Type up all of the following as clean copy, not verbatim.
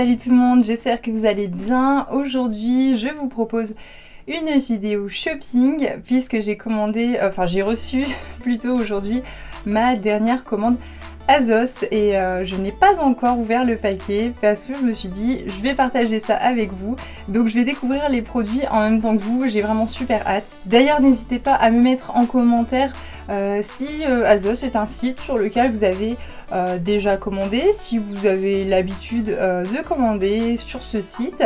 Salut tout le monde, j'espère que vous allez bien. Aujourd'hui, je vous propose une vidéo shopping puisque j'ai reçu plutôt aujourd'hui ma dernière commande Azos et je n'ai pas encore ouvert le paquet parce que je me suis dit je vais partager ça avec vous. Donc je vais découvrir les produits en même temps que vous, j'ai vraiment super hâte. D'ailleurs n'hésitez pas à me mettre en commentaire si Azos est un site sur lequel vous avez déjà commandé, si vous avez l'habitude de commander sur ce site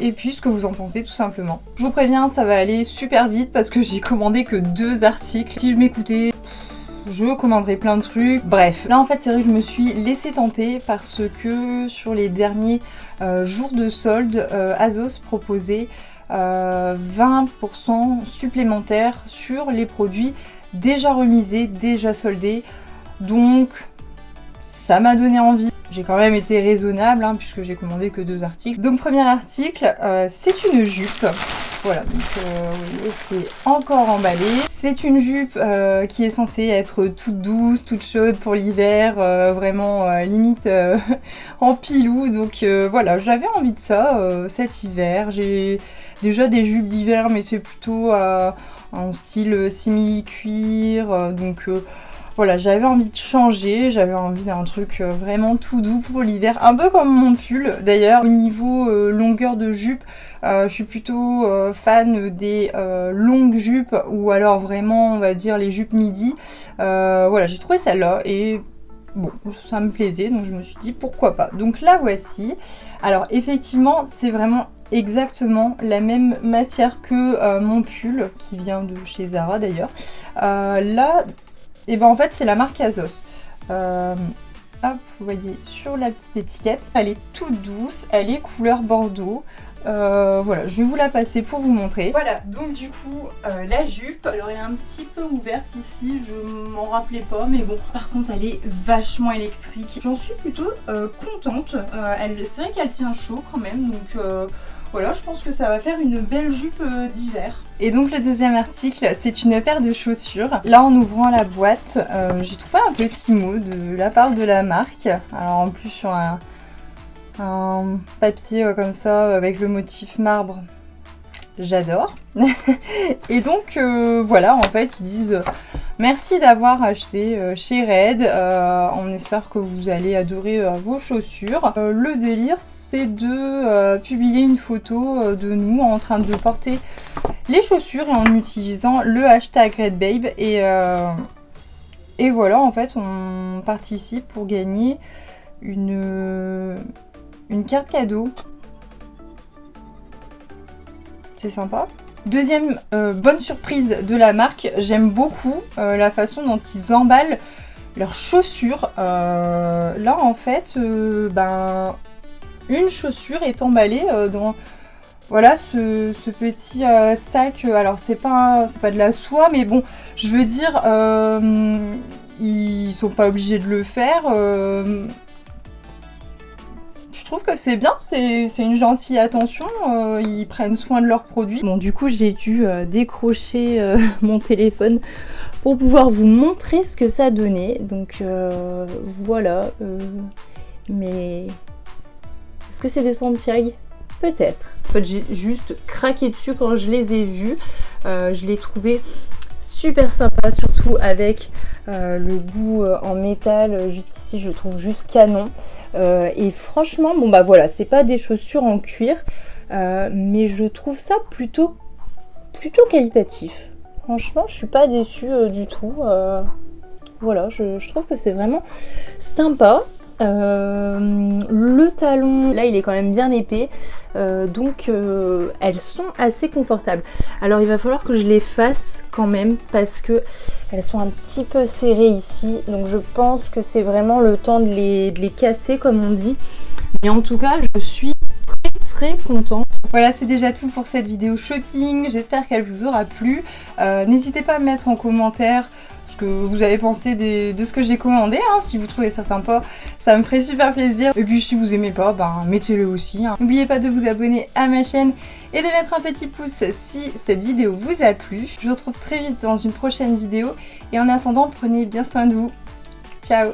et puis ce que vous en pensez tout simplement. Je vous préviens, ça va aller super vite parce que j'ai commandé que 2 articles. Si je m'écoutais, je commanderai plein de trucs. Bref, là en fait c'est vrai que je me suis laissée tenter parce que sur les derniers jours de solde, Azos proposait 20% supplémentaire sur les produits déjà remisés, déjà soldés. Donc ça m'a donné envie. J'ai quand même été raisonnable puisque j'ai commandé que 2 articles. Donc premier article, c'est une jupe. Voilà, donc vous voyez, c'est encore emballé. C'est une jupe qui est censée être toute douce, toute chaude pour l'hiver, vraiment limite en pilou. Donc voilà, j'avais envie de ça cet hiver. J'ai déjà des jupes d'hiver, mais c'est plutôt en style simili-cuir. Donc voilà, j'avais envie de changer, j'avais envie d'un truc vraiment tout doux pour l'hiver, un peu comme mon pull d'ailleurs. Au niveau longueur de jupe, je suis plutôt fan des longues jupes ou alors vraiment on va dire les jupes midi. Voilà, j'ai trouvé celle-là et bon, ça me plaisait donc je me suis dit pourquoi pas. Donc la voici. Alors effectivement, c'est vraiment exactement la même matière que mon pull qui vient de chez Zara d'ailleurs. Là, et ben en fait c'est la marque Azos. Hop, vous voyez sur la petite étiquette, elle est toute douce, elle est couleur bordeaux. Voilà, je vais vous la passer pour vous montrer. Voilà, donc du coup la jupe, alors elle est un petit peu ouverte ici, je m'en rappelais pas, mais bon, par contre elle est vachement électrique. J'en suis plutôt contente. C'est vrai qu'elle tient chaud quand même, donc voilà, je pense que ça va faire une belle jupe d'hiver. Et donc le deuxième article, c'est une paire de chaussures. Là en ouvrant la boîte, j'ai trouvé un petit mot de la part de la marque. Alors en plus sur un papier comme ça avec le motif marbre, j'adore. Et donc voilà, en fait ils disent merci d'avoir acheté chez Red, on espère que vous allez adorer vos chaussures. Le délire c'est de publier une photo de nous en train de porter les chaussures et en utilisant le hashtag RedBabe et voilà, en fait on participe pour gagner une carte cadeau. C'est sympa. Deuxième bonne surprise de la marque, j'aime beaucoup la façon dont ils emballent leurs chaussures. Là en fait, une chaussure est emballée dans voilà ce petit sac. Alors c'est pas de la soie, mais bon, je veux dire, ils sont pas obligés de le faire. Je trouve que c'est bien, c'est une gentille attention, ils prennent soin de leurs produits. Bon, du coup j'ai dû décrocher mon téléphone pour pouvoir vous montrer ce que ça donnait. Donc voilà, mais est-ce que c'est des Santiago? Peut-être. En fait j'ai juste craqué dessus quand je les ai vus, je les trouvais super sympa, surtout avec le goût en métal juste ici, je le trouve juste canon. Et franchement, bon bah voilà, c'est pas des chaussures en cuir, mais je trouve ça plutôt qualitatif. Franchement, je suis pas déçue du tout. Voilà, je trouve que c'est vraiment sympa. Le talon, là il est quand même bien épais, donc elles sont assez confortables. Alors il va falloir que je les fasse quand même parce que elles sont un petit peu serrées ici, donc je pense que c'est vraiment le temps de les casser comme on dit. Mais en tout cas je suis très contente. Voilà, c'est déjà tout pour cette vidéo shopping, j'espère qu'elle vous aura plu. N'hésitez pas à me mettre en commentaire ce que vous avez pensé de ce que j'ai commandé, si vous trouvez ça sympa, ça me ferait super plaisir. Et puis si vous aimez pas, mettez-le aussi. N'oubliez pas de vous abonner à ma chaîne et de mettre un petit pouce si cette vidéo vous a plu. Je vous retrouve très vite dans une prochaine vidéo et en attendant, prenez bien soin de vous. Ciao!